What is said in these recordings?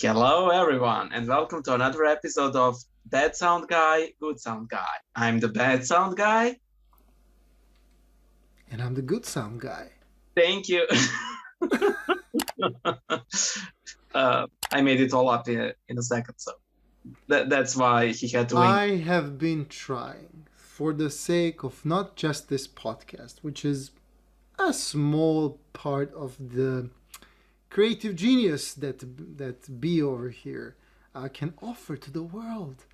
Hello, everyone, and welcome to another episode of Bad Sound Guy, Good Sound Guy. I'm the Bad Sound Guy. And I'm the good sound guy. Thank you. I made it all up in a second, so that's why he had to win. I have been trying, for the sake of not just this podcast, which is a small part of the creative genius that B over here can offer to the world.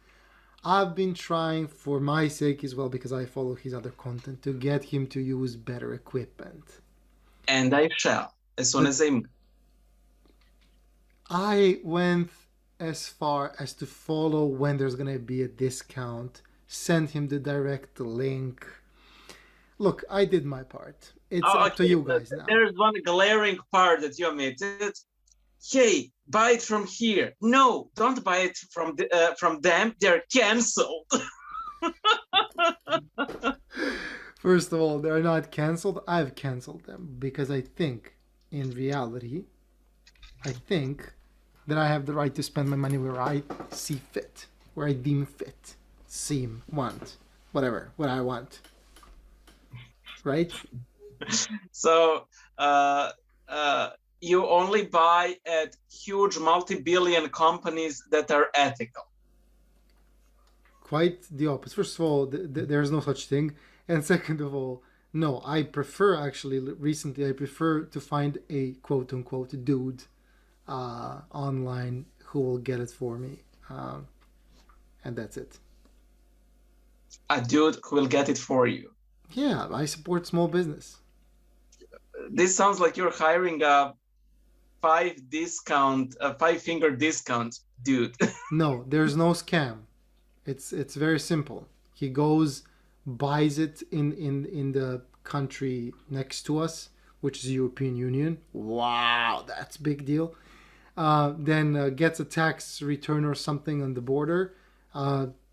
I've been trying for my sake as well, because I follow his other content, to get him to use better equipment. And I shall, as soon as I move. I went as far as to follow when there's going to be a discount, send him the direct link. Look, I did my part. It's up to you guys now. There's one glaring part that you omitted. Hey, buy it from here. No, don't buy it from them. They're canceled. First of all, they're not canceled. I've canceled them because I think, in reality, that I have the right to spend my money where I see fit, where I deem fit, want, whatever, what I want. Right? So, you only buy at huge multi-billion companies that are ethical. Quite the opposite. First of all, there's no such thing. And second of all, no, I prefer to find a quote-unquote dude online who will get it for me. And that's it. A dude who will get it for you. Yeah, I support small business. This sounds like you're hiring a five-finger discount dude. No, there's no scam. It's very simple. He goes, buys it in the country next to us, which is European Union. Wow, that's a big deal. Then gets a tax return or something on the border,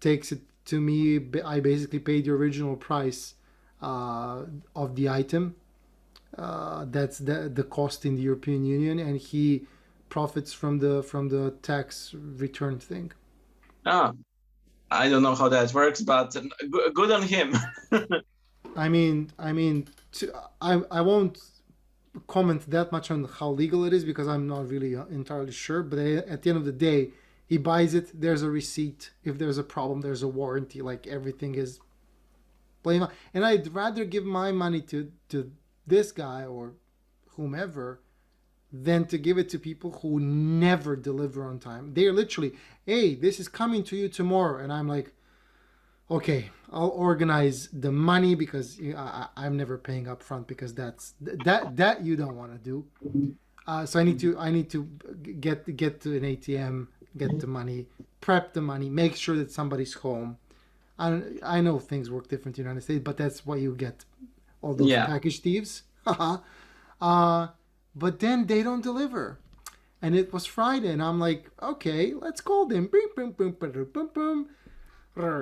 takes it to me. I basically paid the original price of the item. That's the cost in the European Union, and he profits from the tax return thing. I don't know how that works, but good on him. I won't comment that much on how legal it is because I'm not really entirely sure. But at the end of the day, he buys it. There's a receipt. If there's a problem, there's a warranty. Like, everything is blame. And I'd rather give my money to this guy or whomever than to give it to people who never deliver on time. They're literally, hey, this is coming to you tomorrow. And I'm like, okay, I'll organize the money because I'm never paying up front because that you don't want to do. So I need to get to an ATM, get the money, prep the money, make sure that somebody's home. I know things work different in the United States, but that's why you get all those package thieves. But then they don't deliver. And it was Friday, and I'm like, okay, let's call them. Boom, boom, boom, boom, boom, boom.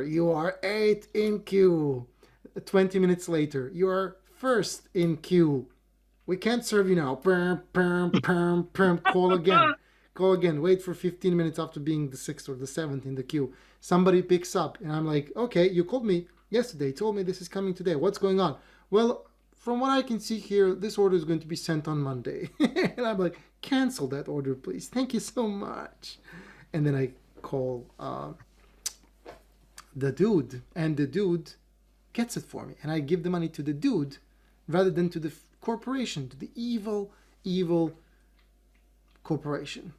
You are 8 in queue. 20 minutes later, you are first in queue. We can't serve you now. Call again. Call again. Wait for 15 minutes after being the 6th or the 7th in the queue. Somebody picks up, and I'm like, okay, you called me yesterday. Told me this is coming today. What's going on? Well, from what I can see here, this order is going to be sent on Monday. And I'm like, cancel that order, please. Thank you so much. And then I call the dude, and the dude gets it for me. And I give the money to the dude rather than to the corporation, to the evil corporation.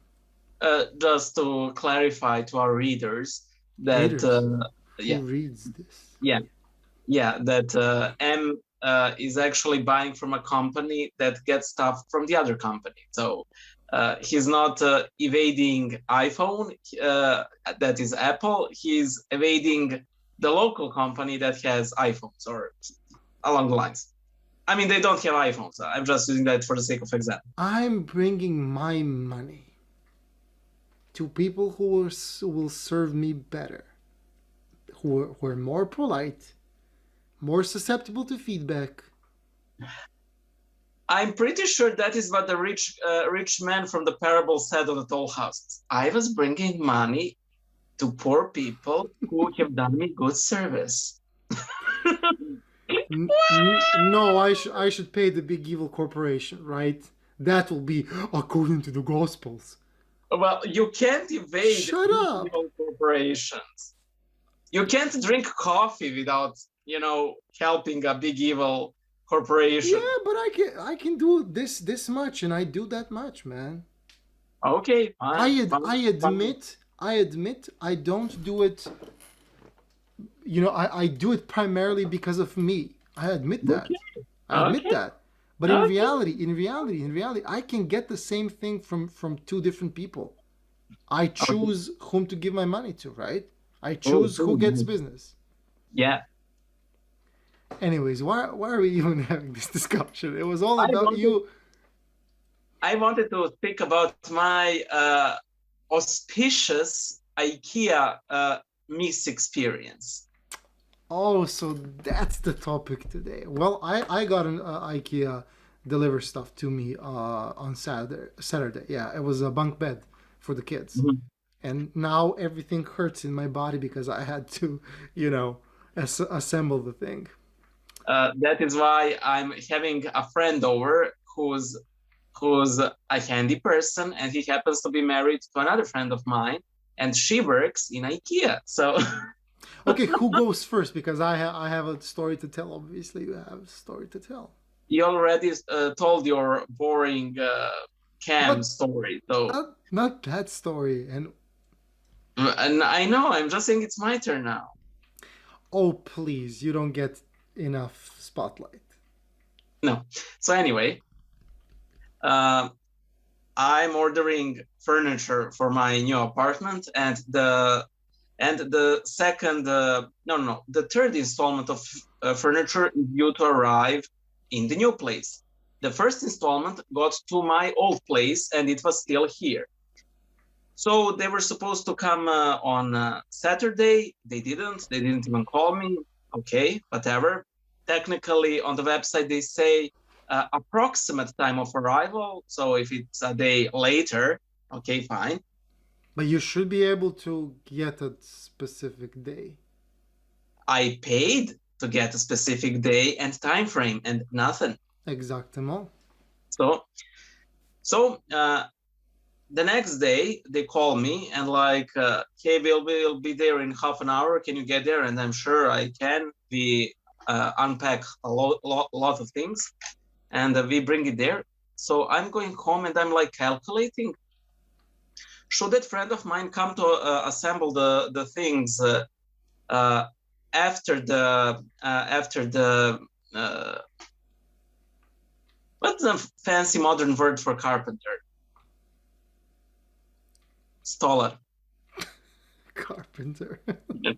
Just to clarify to our readers that... Who reads this? Yeah, that M is actually buying from a company that gets stuff from the other company. So he's not evading iPhone, that is Apple. He's evading the local company that has iPhones, or along the lines. I mean, they don't have iPhones. I'm just using that for the sake of example. I'm bringing my money to people who will serve me better, who are more polite, more susceptible to feedback, I'm pretty sure that is what the rich man from the parable said on the toll house. I was bringing money to poor people who have done me good service. No, I should pay the big evil corporation, right? That will be according to the Gospels. Well, you can't evade Shut up. evil corporations. You can't drink coffee without, helping a big evil corporation. Yeah, but I can do this much, and I do that much, man. Okay, fine. I admit I don't do it. I do it primarily because of me. I admit that. I admit Okay. that. But in reality, I can get the same thing from two different people. I Okay. choose whom to give my money to, right? I Oh, choose who gets business. yeah. Anyways, why are we even having this discussion? It was all I about wanted, you. I wanted to speak about my auspicious IKEA Miss experience. Oh, so that's the topic today. Well, I got an IKEA deliver stuff to me on Saturday. Yeah, it was a bunk bed for the kids. Mhm. And now everything hurts in my body because I had to, assemble the thing. That is why I'm having a friend over who's a handy person, and he happens to be married to another friend of mine, and she works in IKEA. So Okay, who goes first? Because I have a story to tell. Obviously, you have a story to tell. you already told your boring cam Not story. So, not that story. and I know, I'm just saying it's my turn now. Oh, please, you don't get enough spotlight. No. So anyway, uh, I'm ordering furniture for my new apartment, and the second no, the third installment of furniture is due to arrive in the new place. The first installment got to my old place, and it was still here. So they were supposed to come on Saturday. They didn't even call me. Okay, whatever. Technically on the website they say approximate time of arrival, so if it's a day later, okay, fine. But you should be able to get a specific day. I paid to get a specific day and time frame, and nothing. Exactement. So the next day they call me and like, hey, we'll be there in half an hour. Can you get there? And I'm sure I can. We unpack a lot of things, and we bring it there. So I'm going home and I'm like calculating, should that friend of mine come to assemble the things after the what's the fancy modern word for carpenter? Stoller. Carpenter.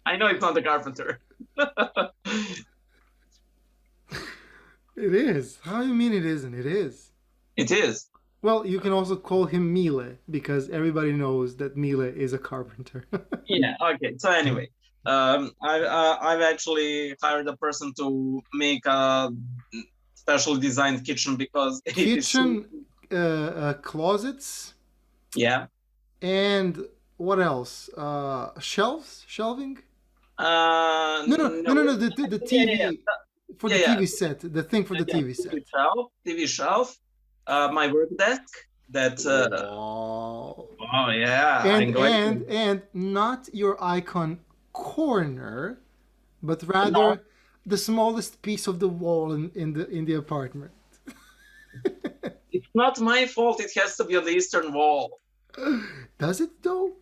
I know it's not the carpenter. It is. How do you mean it isn't? It is. It is. Well, you can also call him Mile because everybody knows that Mile is a carpenter. Yeah. Okay. So anyway, I've actually hired a person to make a specially designed kitchen because Kitchen, closets, yeah. and what else? Shelving? No. No. The TV Yeah. for the Yeah. TV set. The thing for the TV set. TV shelf, my work desk. That. Wow. Oh yeah. And not your icon corner, but rather No, the smallest piece of the wall in the apartment. it's not my fault. It has to be on the eastern wall. Does it though?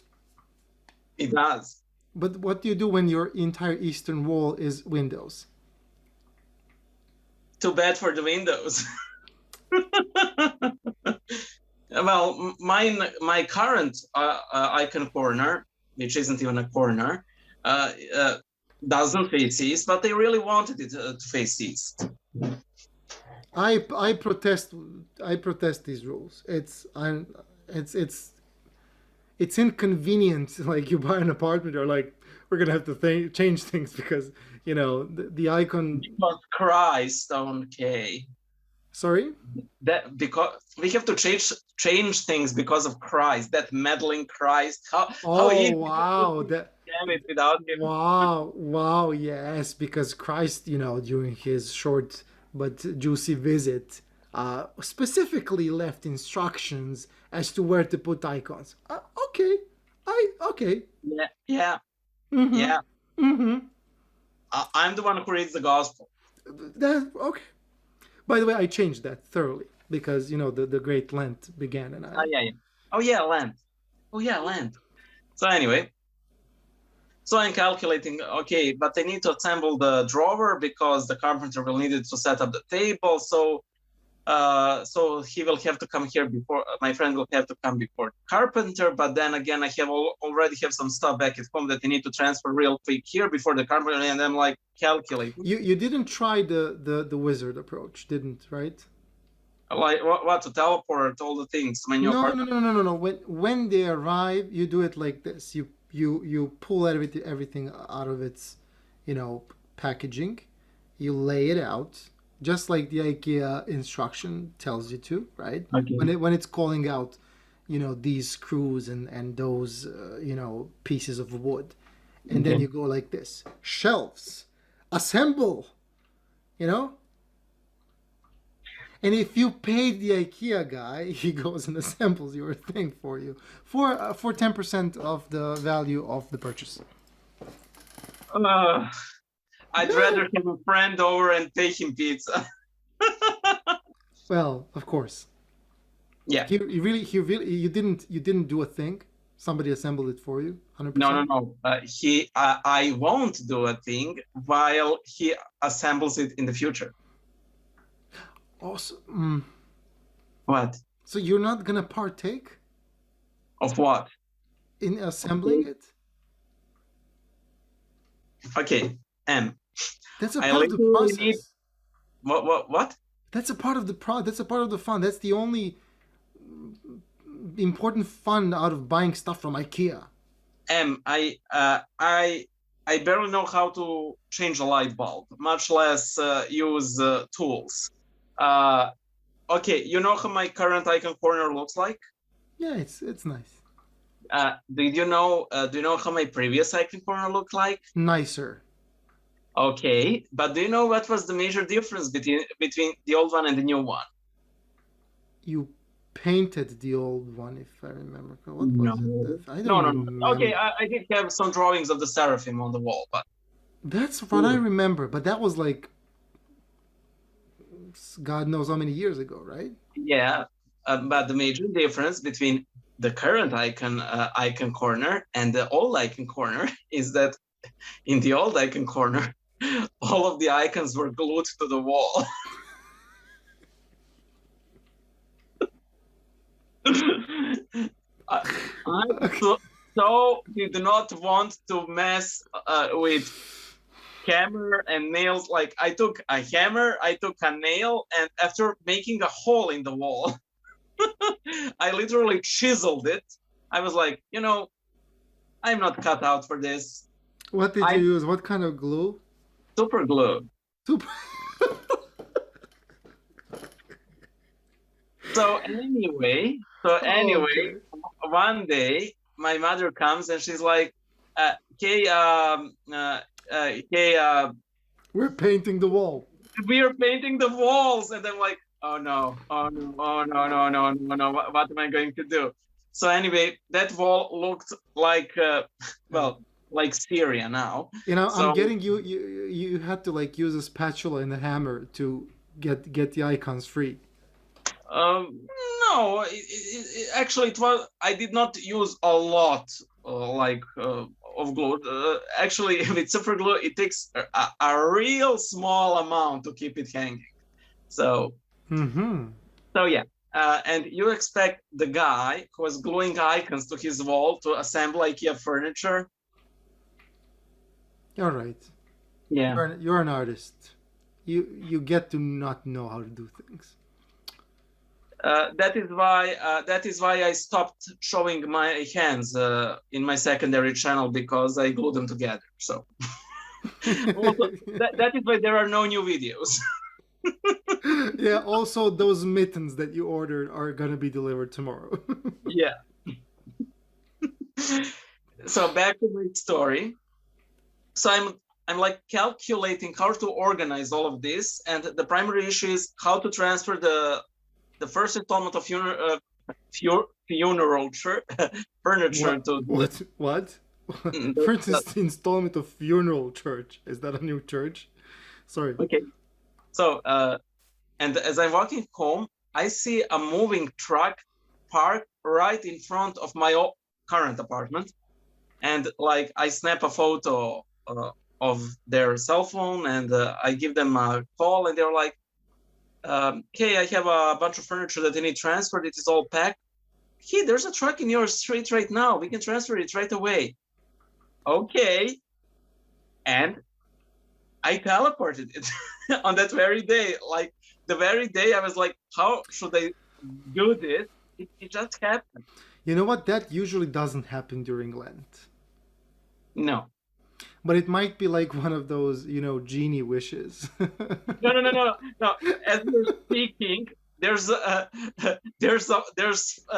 It does. But what do you do when your entire eastern wall is windows? Too bad for the windows. Well, my current icon corner, which isn't even a corner, doesn't face east, but they really wanted it to face east. I protest these rules. It's inconvenient. Like you buy an apartment, or like we're gonna have to change things because the icon. Because Christ, okay. Sorry. That because we have to change things because of Christ, that meddling Christ. How Oh easy to wow, scam it without him. wow, yes, because Christ, during his short but juicy visit, specifically left instructions as to where to put icons. Okay, okay. Yeah, yeah, Mm-hmm. yeah. Mm-hmm. I'm the one who reads the gospel. That okay. By the way, I changed that thoroughly because the Great Lent began, and Oh yeah, yeah. Oh yeah, land. Oh yeah, land. So anyway, so I'm calculating. Okay, but I need to assemble the drawer because the carpenter will need it to set up the table. So he will have to come here before my friend will have to come before carpenter. But then again, I have already have some stuff back at home that I need to transfer real quick here before the carpenter. And I'm like calculating. You didn't try the wizard approach, didn't, right? Like what to teleport all the things to my new No, no, apartment. no, no, no, no. When they arrive, you do it like this. You pull everything out of its, packaging. You lay it out just like the IKEA instruction tells you to, right? Okay. When it's calling out, these screws and those pieces of wood, and then Okay. you go like this: shelves, assemble. You know, And if you pay the IKEA guy, he goes and assembles your thing for you for 10% of the value of the purchase. I'd rather have a friend over and take him pizza. Well, of course. Yeah. You didn't do a thing. Somebody assembled it for you, No, 100%. no, no. I won't do a thing while he assembles it in the future. Also, What? so you're not gonna partake Of what? in assembling it? Okay. That's a I part of the literally need process. what? That's a part of the That's a part of the fun. That's the only important fun out of buying stuff from IKEA. I barely know how to change a light bulb, much less use tools. Okay, you know how my current icon corner looks like? Yeah, it's nice. Do you know how my previous icon corner looked like? Nicer. Okay, but do you know what was the major difference between the old one and the new one? You painted the old one, if I remember. What No, was it? I no, don't no, no. Okay, remember. I did have some drawings of the seraphim on the wall, but That's what I remember, but that was like God knows how many years ago, right? yeah. But the major difference between the current icon corner and the old icon corner is that in the old icon corner, all of the icons were glued to the wall. I so did not want to mess with hammer and nails. Like I took a hammer, I took a nail, and after making a hole in the wall, I literally chiseled it. I was like, I'm not cut out for this. What did you I use? What kind of glue? super glue. Super. So anyway, Okay. one day my mother comes and she's like, "Okay, We're painting the wall. we are painting the walls," and I'm like, "Oh no, oh no, oh no, no, no, no, no! What am I going to do?" So anyway, that wall looked like, like Syria now. I'm So getting you had to like use a spatula and a hammer to get the icons free. no, actually, it was. I did not use a lot, of glue. Actually, with super glue, it takes a real small amount to keep it hanging. So, Mm-hmm. so yeah. And you expect the guy who was gluing icons to his wall to assemble IKEA furniture? All right. Yeah. You're an artist. You get to not know how to do things. That is why I stopped showing my hands in my secondary channel because I glued them together. So also, that is why there are no new videos. Yeah, also those mittens that you ordered are gonna be delivered tomorrow. Yeah. So back to my story. So I'm like calculating how to organize all of this, and the primary issue is how to transfer the first installment of funeral furniture What? to What? the, First installment of funeral church. Is that a new church? Sorry. okay. So and as I'm walking home, I see a moving truck parked right in front of my current apartment, and like I snap a photo of their cell phone, and I give them a call, and they're like, "Hey, I have a bunch of furniture that I need transferred. It is all packed. Hey, there's a truck in your street right now. We can transfer it right away." Okay, and I teleported it on that very day. Like the very day, I was like, "How should I do this?" It just happened. You know what? That usually doesn't happen during Lent. No, But it might be like one of those, genie wishes. no. As we're speaking, there's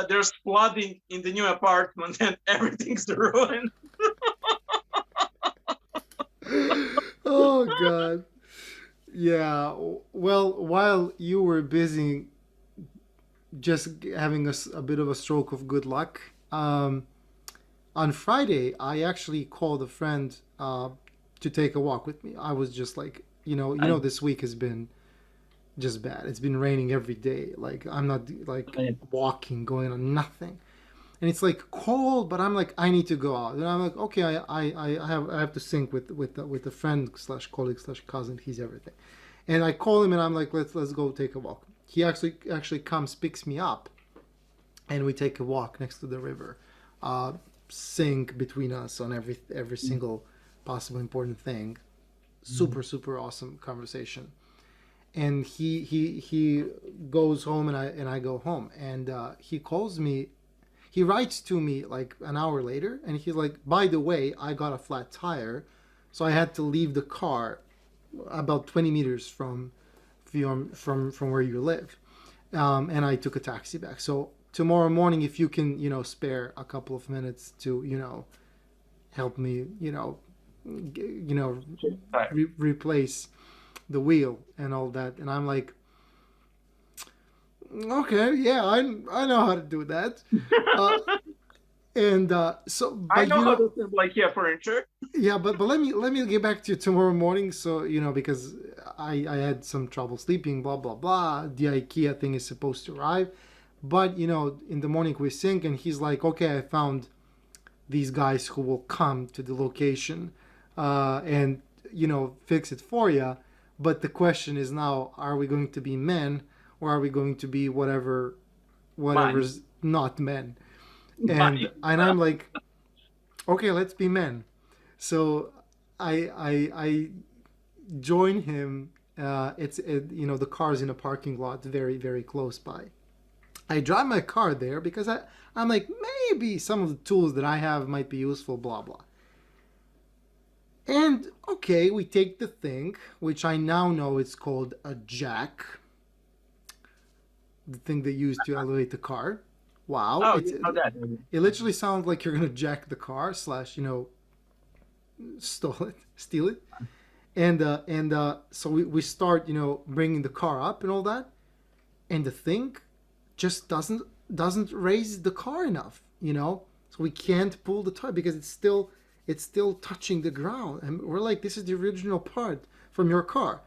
there's flooding in the new apartment, and everything's ruined. Oh God. Yeah. Well, while you were busy just having a bit of a stroke of good luck, on Friday I actually called a friend to take a walk with me. I was just like, this week has been just bad. It's been raining every day. Like I'm not like walking, going on nothing. And it's like cold, but I'm like I need to go out. And I'm like, okay, I have to sync with a friend slash colleague slash cousin. He's everything. And I call him and I'm like, let's go take a walk. He actually comes, picks me up, and we take a walk next to the river. Sync between us on every single possible important thing. Super awesome conversation. And he goes home and I go home, and he calls me. He writes to me like an hour later, and he's like, by the way, I got a flat tire, so I had to leave the car about 20 meters from where you live, and I took a taxi back. So tomorrow morning, if you can, spare a couple of minutes to, help me, replace the wheel and all that. And I'm like, okay, yeah, I know how to do that. Uh, and so, I but know how to assemble IKEA furniture. yeah, but let me get back to you tomorrow morning. So because I had some trouble sleeping, blah blah blah. The IKEA thing is supposed to arrive, but in the morning we sync, and he's like, okay, I found these guys who will come to the location, and fix it for you. But the question is now, are we going to be men, or are we going to be whatever's not men? And I'm like, okay, let's be men. So I join him. The car's in a parking lot very very close by. I drive my car there because I'm like, maybe some of the tools that I have might be useful, blah blah. And okay, we take the thing, which I now know it's called a jack, the thing they use to elevate the car. Wow, Oh, you know that. it literally sounds like you're gonna jack the car slash steal it, and so we start bringing the car up and all that, and the thing just doesn't raise the car enough, so we can't pull the tire because it's still touching the ground, and we're like, this is the original part from your car.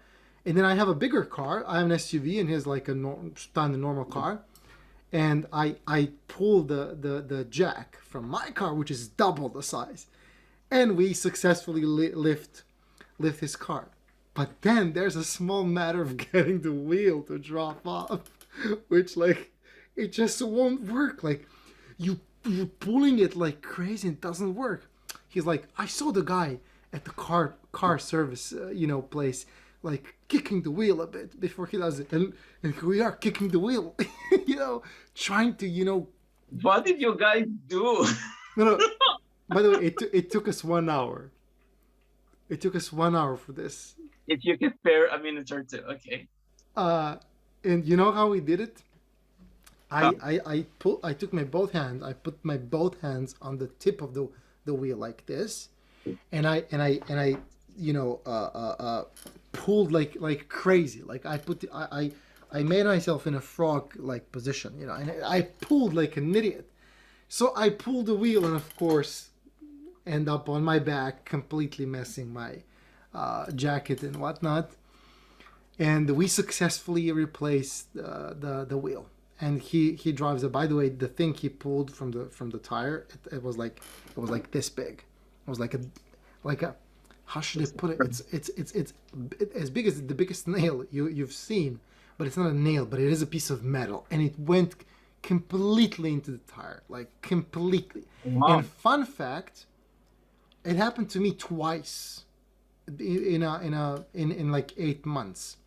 And then I have a bigger car. I have an SUV, and he's like a standard normal car. And I pull the jack from my car, which is double the size, and we successfully lift his car. But then there's a small matter of getting the wheel to drop off, which like it just won't work. Like you're pulling it like crazy and it doesn't work. He's like, I saw the guy at the car service place like kicking the wheel a bit before he does it, and we are kicking the wheel, trying to What did you guys do? no. By the way, it took us 1 hour. It took us 1 hour for this. If you can spare a minute or two, okay. Uh, and you know how we did it? Uh, I took my both hands. I put my both hands on the tip of the wheel like this, and I you know pulled like crazy. Like I made myself in a frog like position, you know, and I pulled like an idiot. So I pulled the wheel, and of course, end up on my back, completely messing my jacket and whatnot. And we successfully replaced the wheel. And he drives it. By the way, the thing he pulled from the tire, it was like this big. It was like a how should I put it? It's as big as the biggest nail you've seen, but it's not a nail, but it is a piece of metal, and it went completely into the tire, like completely. wow. And fun fact, it happened to me twice in like 8 months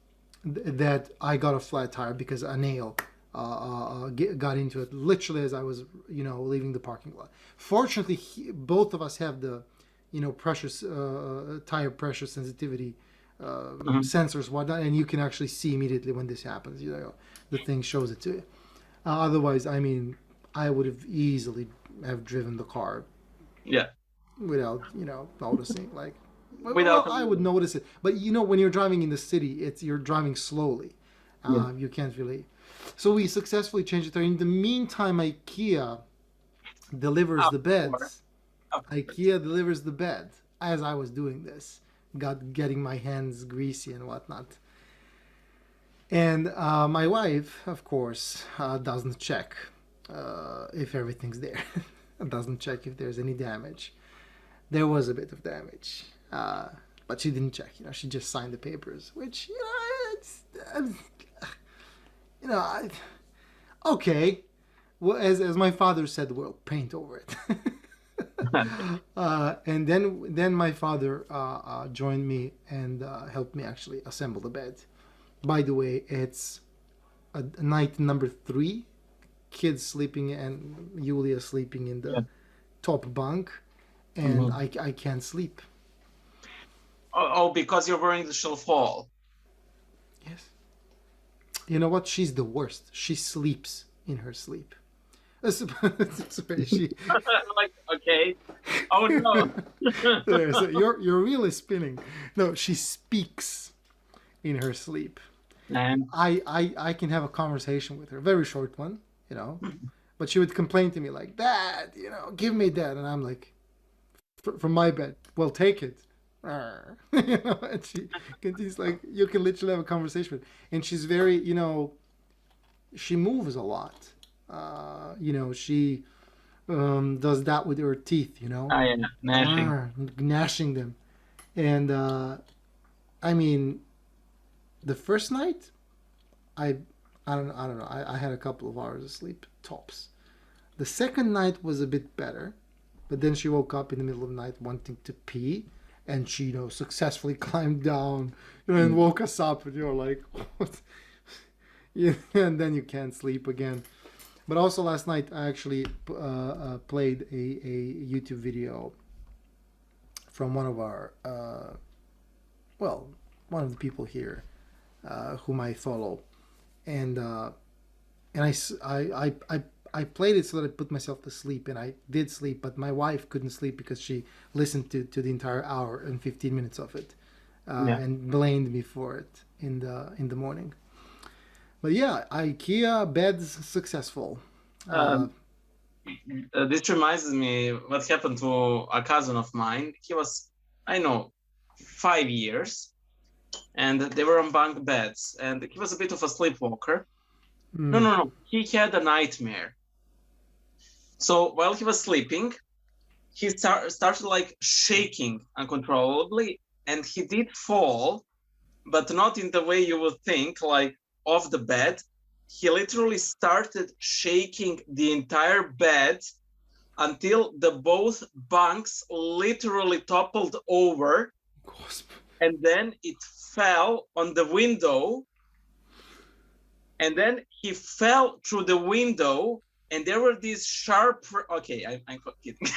that I got a flat tire because a nail got into it literally as I was, leaving the parking lot. Fortunately, both of us have the, pressure, tire pressure sensitivity Mhm. sensors, whatnot, and you can actually see immediately when this happens. The thing shows it to you. Otherwise, I mean, I would have easily have driven the car Yeah. without noticing. Like, Without. well, I would notice it, but when you're driving in the city, you're driving slowly. Yeah. You can't really. So we successfully changed it. In the meantime, IKEA delivers Of the course. beds. Of course. IKEA delivers the bed as I was doing this, getting my hands greasy and whatnot. And my wife, of course, doesn't check if everything's there. Doesn't check if there's any damage. There was a bit of damage, but she didn't check. She just signed the papers, which you know, I, okay. Well, as my father said, we'll paint over it. And then my father joined me and helped me actually assemble the bed. By the way, it's a night number 3. Kids sleeping and Yulia sleeping in Yeah. the top bunk, and Mhm. I can't sleep. Oh, because you're wearing the shell fall. Yes. You know what? She's the worst. She sleeps in her sleep. Sorry, she. Like, okay. Oh no. So your wheel is spinning. No, she speaks in her sleep. And I can have a conversation with her, very short one, but she would complain to me like, "Dad, give me that," and I'm like, "From my bed, well, take it." And she continues like you can literally have a conversation with her. And she's very, she moves a lot. She does that with her teeth, I am gnashing. gnashing them. And I mean, the first night, I I don't know. I had a couple of hours of sleep tops. The second night was a bit better, but then she woke up in the middle of the night wanting to pee, and she successfully climbed down, and woke us up, and you're like, what? Yeah, and then you can't sleep again. But also last night I actually played a YouTube video from one of our well, one of the people here whom I follow, and I played it so that I put myself to sleep, and I did sleep, but my wife couldn't sleep because she listened to the entire hour and 15 minutes of it, Yeah. and blamed me for it in the morning. But yeah, IKEA beds successful. Uh, Um, this reminds me what happened to a cousin of mine. He was, I know, 5 years, and they were on bunk beds, and he was a bit of a sleepwalker. No, mm, no, no. He had a nightmare. So while he was sleeping, he started like shaking uncontrollably, and he did fall, but not in the way you would think, like off the bed. He literally started shaking the entire bed until the both bunks literally toppled over, Gosp. and then it fell on the window, and then he fell through the window, and there were these sharp. Okay, I'm kidding.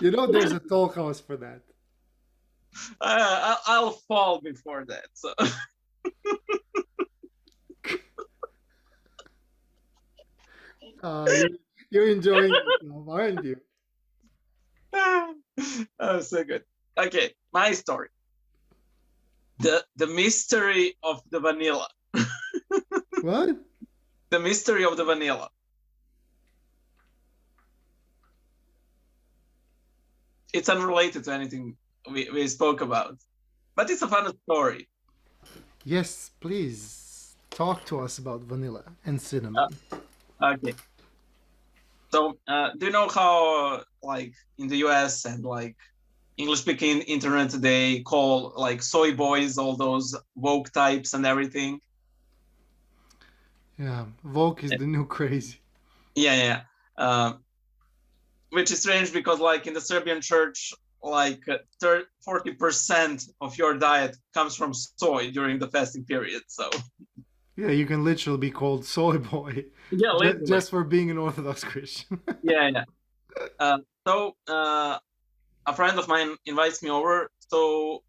You know, there's a talk house for that. I'll fall before that. So You're enjoying yourself, aren't you? oh, so good. Okay, my story. The mystery of the vanilla. What? The mystery of the vanilla. It's unrelated to anything we spoke about, but it's a fun story. Yes, please talk to us about vanilla and Uh, cinnamon. okay. So, do you know how, like, in the US and like English-speaking internet, they call like soy boys all those woke types and everything? Yeah, Volk is the new crazy. Yeah, yeah. Which is strange because, like, in the Serbian church, like 40% of your diet comes from soy during the fasting period. So, Yeah, you can literally be called soy boy yeah, literally. just for being an Orthodox Christian. Yeah, yeah. So, a friend of mine invites me over. So,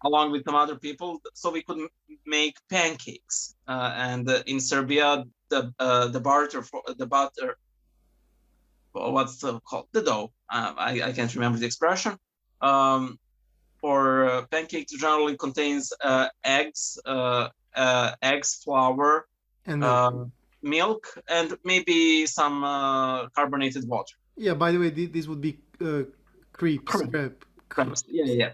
along with some other people, so we could make pancakes. And in Serbia, the butter for the butter, what's called the dough. I can't remember the expression. Um, for pancakes generally contains eggs, flour, And milk. uh, milk, and maybe some carbonated water. Yeah, by the way, this would be crepes. Correct. Yeah, yeah.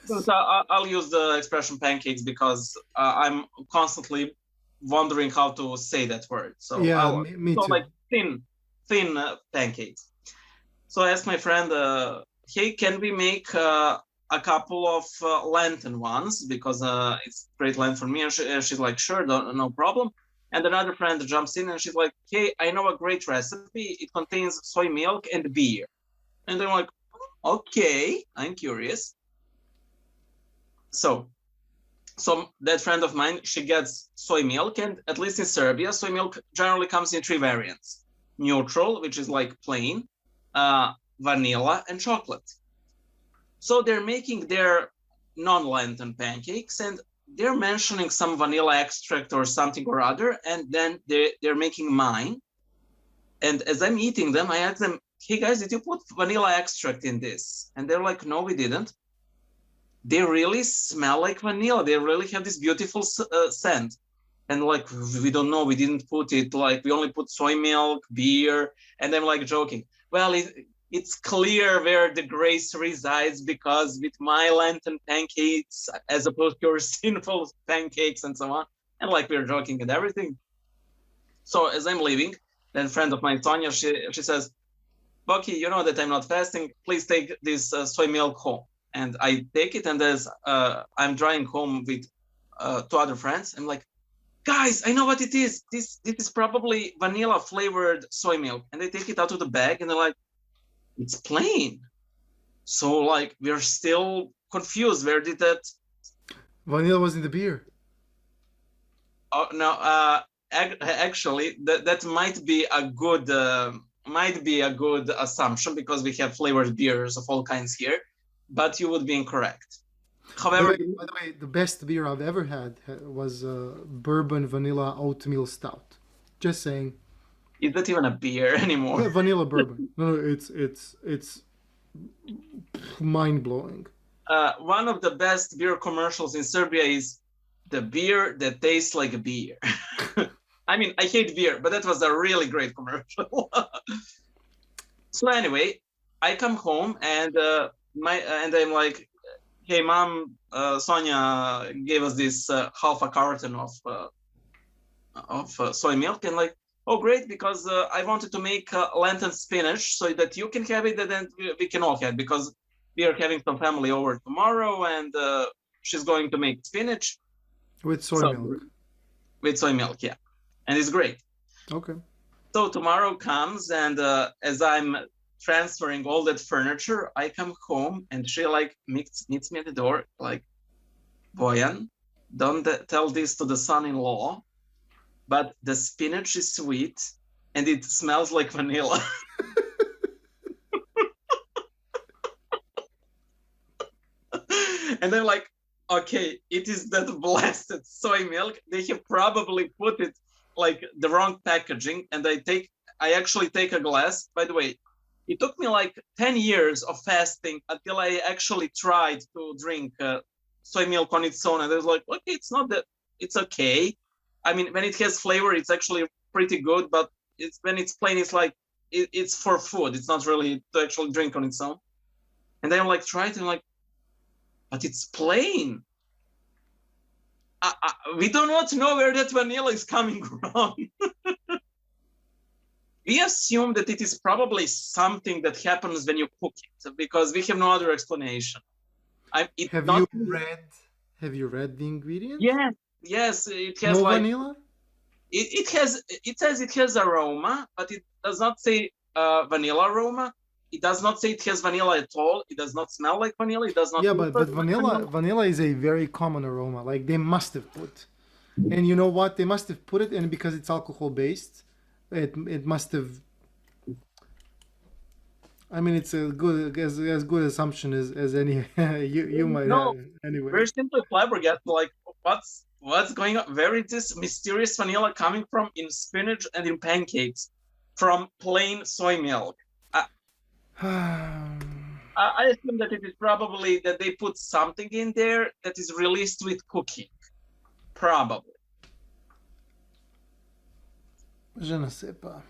But I'll use the expression pancakes because I'm constantly wondering how to say that word. So Yeah, I'll me so too. like thin pancakes. So I asked my friend, "Hey, can we make a couple of Lenten ones because it's great Lent for me?" And she's like, "Sure, no problem." And another friend jumps in and she's like, "Hey, I know a great recipe. It contains soy milk and beer." And I'm like, "Okay, I'm curious." So that friend of mine, she gets soy milk, and at least in Serbia, soy milk generally comes in three variants: neutral, which is like plain, vanilla, and chocolate. So they're making their non-Lenten pancakes, and they're mentioning some vanilla extract or something or other, and then they're making mine. And as I'm eating them, I ask them, "Hey guys, did you put vanilla extract in this?" And they're like, "No, we didn't." They really smell like vanilla. They really have this beautiful scent. And like, we don't know, we didn't put it. Like, we only put soy milk, beer, and I'm like joking. Well, it's clear where the grace resides because with my Lenten pancakes, as opposed to your sinful pancakes and so on, and like we're joking and everything. So as I'm leaving, then friend of mine, Sonia, she says, "Bucky, you know that I'm not fasting. Please take this soy milk home." And I take it, and as I'm driving home with two other friends, I'm like, "Guys, I know what it is. This is probably vanilla flavored soy milk." And they take it out of the bag, and they're like, "It's plain." So like we're still confused. Where did that? Vanilla was in the beer. Oh no, actually, that might be a good assumption because we have flavored beers of all kinds here, but you would be incorrect. However, By the way, the best beer I've ever had was bourbon vanilla oatmeal stout. Just saying. is that even a beer anymore? Vanilla bourbon. No, it's mind blowing. One of the best beer commercials in Serbia is the beer that tastes like a beer. I mean, I hate beer, but that was a really great commercial. So anyway, I come home and I'm like, "Hey mom, Sonia gave us this half a carton of soy milk," and like, "Oh great, because I wanted to make Lenten spinach so that you can have it and then we can all have it because we are having some family over tomorrow and she's going to make spinach." With soy So milk. with soy milk, yeah, and it's great. Okay. So tomorrow comes, and as I'm transferring all that furniture, I come home, and she like meets me at the door, like, "Boyan, don't tell this to the son-in-law, but the spinach is sweet, and it smells like vanilla." And they're like, okay, it is that blasted soy milk. They have probably put it like the wrong packaging. And I actually take a glass. By the way, it took me like 10 years of fasting until I actually tried to drink soy milk on its own. And I was like, okay, it's not that, it's okay. I mean, when it has flavor, it's actually pretty good. But when it's plain, it's like, it's for food. It's not really to actually drink on its own. And then I'm like, try it, and like, but it's plain. We do not know where that vanilla is coming from. We assume that it is probably something that happens when you cook it, because we have no other explanation. Have you read the ingredients? Yes, it has no like vanilla. It says it has aroma, but it does not say vanilla aroma. It does not say it has vanilla at all. It does not smell like vanilla. It does not. Yeah, but vanilla is a very common aroma. Like they must have put, and you know what? They must have put it, and because it's alcohol based, it must have. I mean, it's a good as good assumption as any you might have anyway. We're simply flabbergasted. Like, what's going on? Where is this mysterious vanilla coming from in spinach and in pancakes from plain soy milk? I assume that it is probably that they put something in there that is released with cooking. Probably. Je ne sais pas.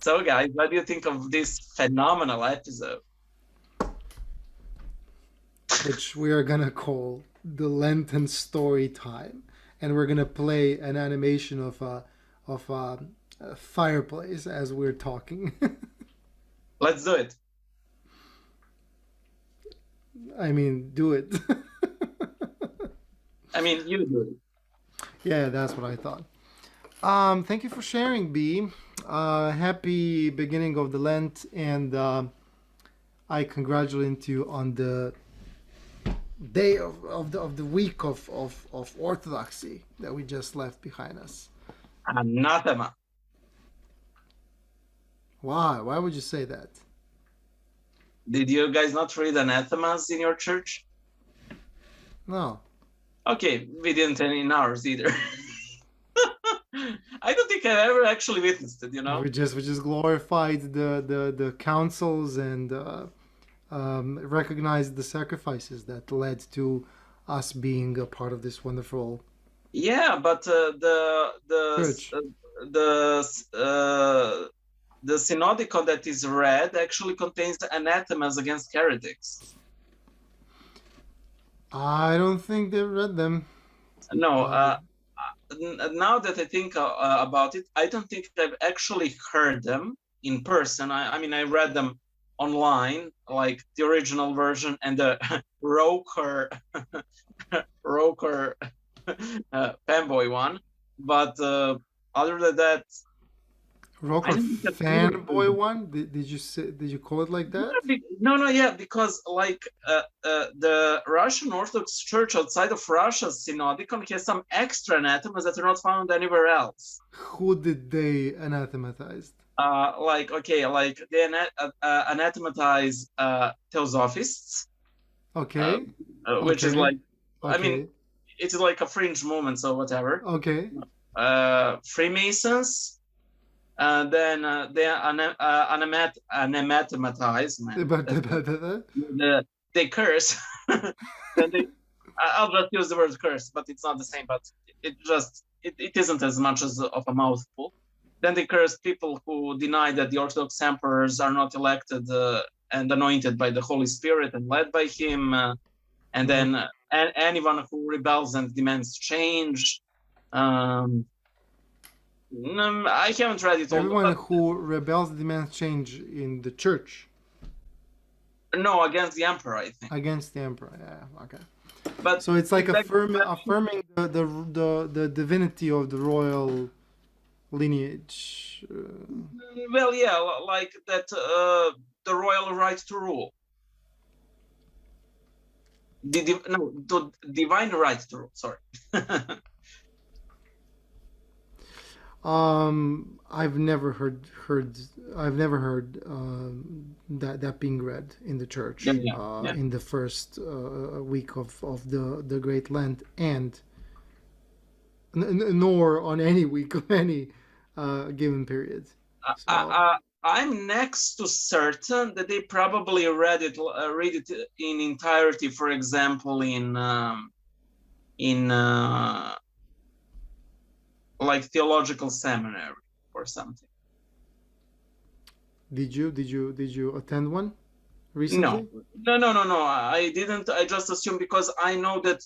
So, guys, what do you think of this phenomenal episode? Which we are gonna call the Lenten Storytime, and we're gonna play an animation of a fireplace as we're talking. Let's do it. I mean, do it. I mean, you do it. Yeah, that's what I thought. Thank you for sharing, B. Happy beginning of the Lent, and I congratulate you on the day of the week of Orthodoxy that we just left behind us. Anathema. Why? Why would you say that? Did you guys not read anathemas in your church? No. Okay, we didn't in ours either. I don't think I've ever actually witnessed it, you know? We just glorified the councils and recognized the sacrifices that led to us being a part of this wonderful. Yeah, but the synodicon that is read actually contains anathemas against heretics. I don't think they read them. No, now that I think about it, I don't think I've actually heard them in person. I mean, I read them online, like the original version and the Roker fanboy one. But other than that, Rocker fanboy one? Did you call it like that? No, because like the Russian Orthodox Church outside of Russia's synodicon has some extra anathemas that are not found anywhere else. Who did they anathematize? They anathematize Theosophists. Okay. Which is like, okay. I mean, it is like a fringe movement, so whatever. Okay. Freemasons. Then they anathematize. They curse. I'll just use the word curse, but it's not the same. But it isn't as much as of a mouthful. Then they curse people who deny that the Orthodox emperors are not elected and anointed by the Holy Spirit and led by Him. And then anyone who rebels and demands change. I haven't read it all. Everyone who rebels demands change in the church. No, against the emperor, I think. Against the emperor, yeah, okay. But so it's like affirming the divinity of the royal lineage. Well, yeah, like that, the royal right to rule. The divine right to rule. Sorry. I've never heard I've never heard that being read in the Yeah, church yeah, yeah. in the first week of the Great Lent, and nor on any week of any given period. So I'm next to certain that they probably read it in entirety. For example, in like theological seminary or something. did you attend one No, recently? no. I didn't. I just assume because I know that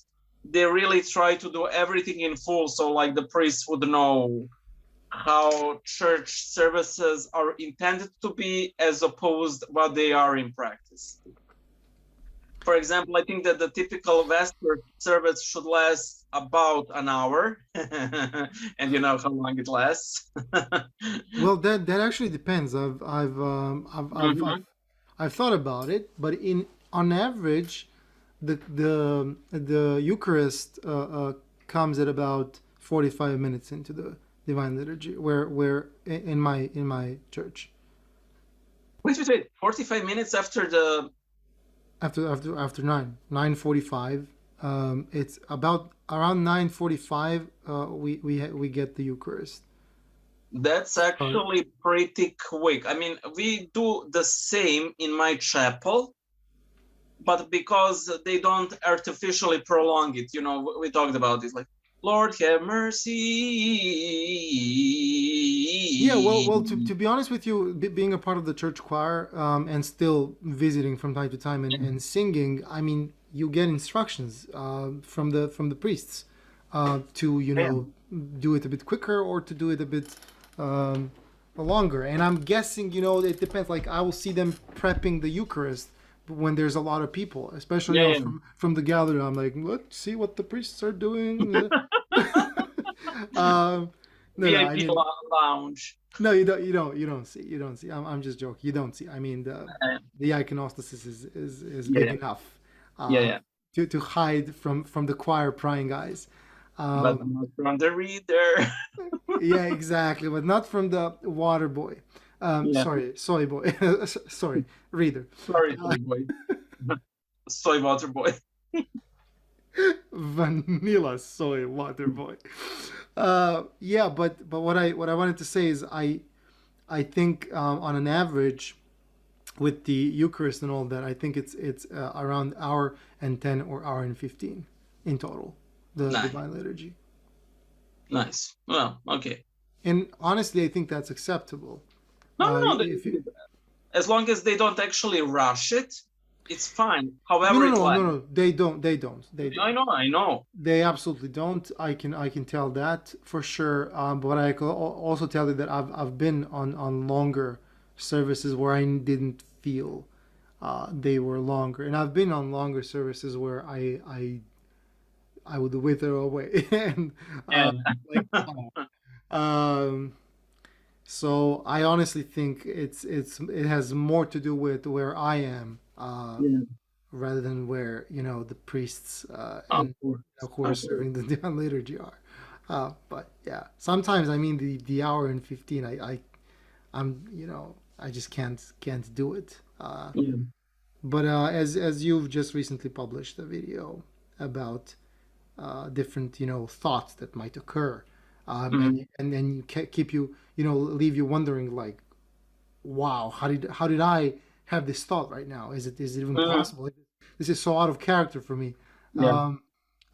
they really try to do everything in full. So like the priests would know how church services are intended to be as opposed what they are in practice. For example, I think that the typical Vesper service should last about an hour, and you know how long it lasts. Well, that actually depends. Mhm. I've thought about it, but in on average, the Eucharist comes at about 45 minutes into the Divine Liturgy, where in my church, Wait. 45 minutes after the. after 9:45, it's about around 9:45. We get the Eucharist. That's Start. actually pretty quick. I mean, we do the same in my chapel, but because they don't artificially prolong it, you know, we talked about this, like, Lord have Yeah, well, mercy. to be honest with you, being a part of the church choir and still visiting from time to time and singing, I mean, you get instructions from the priests to Yeah. do it a bit quicker or to do it a bit longer. And I'm guessing it depends. Like I will see them prepping the Eucharist when there's a lot of people, especially Yeah, yeah. from the gallery. I'm like, let's see what the priests are doing. um, no, I VIP mean. lounge. No, you don't see. I'm just joking. You don't see. I mean, the iconostasis is Yeah, big yeah, enough yeah, uh, yeah. to hide from the choir prying eyes. But Um, not from the reader. yeah, exactly, but not from the water boy. Yeah. Sorry, soy boy. Sorry, reader. Sorry, Uh, soy boy. Soy water boy. vanilla soy water boy. Yeah, but what I wanted to say is I think on an average with the Eucharist and all that, I think it's around hour and 10 or hour and 15 in total, the Nice, Divine Liturgy. nice. Well, okay. And honestly, I think that's acceptable. No. If you As long as they don't actually rush it, it's fine. No, However, no, it no, no, lasts. no, they don't. I know. They absolutely don't. I can tell that for sure. But I can also tell you that I've been on longer services where I didn't feel they were longer, and I've been on longer services where I would wither away and Yeah, like oh. um, so I honestly think it has more to do with where I am yeah. rather than where the priests Of and course, who are of course. serving the Divine Liturgy are. But yeah, sometimes I mean the hour and 15 I just can't do it. Yeah. But as you've just recently published a video about different thoughts that might occur, Mhm. and you keep leave you wondering like, wow, how did I have this thought right now? Is it even Mhm. possible? This is so out of character for me. Yeah. Um,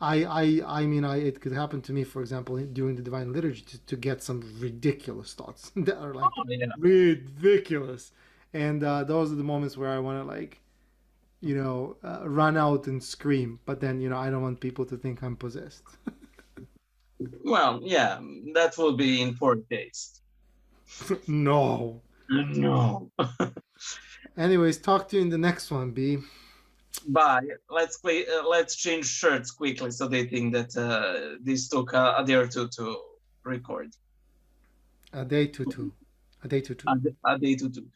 I mean, it could happen to me, for example, during the Divine Liturgy to get some ridiculous thoughts that are like Oh, yeah. ridiculous, and those are the moments where I want to like run out and scream. But then I don't want people to think I'm possessed. Well, yeah, that will be in poor taste. No. No. Anyways, talk to you in the next one, B. Bye. Let's change shirts quickly so they think that this took a day or two to record. A day to two. A day to two. A day to two.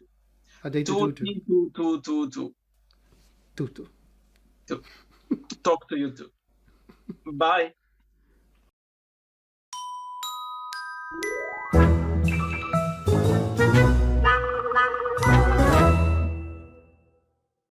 A day to Two, two two. two, two, two, two, two. Two two. To talk to you too. Bye.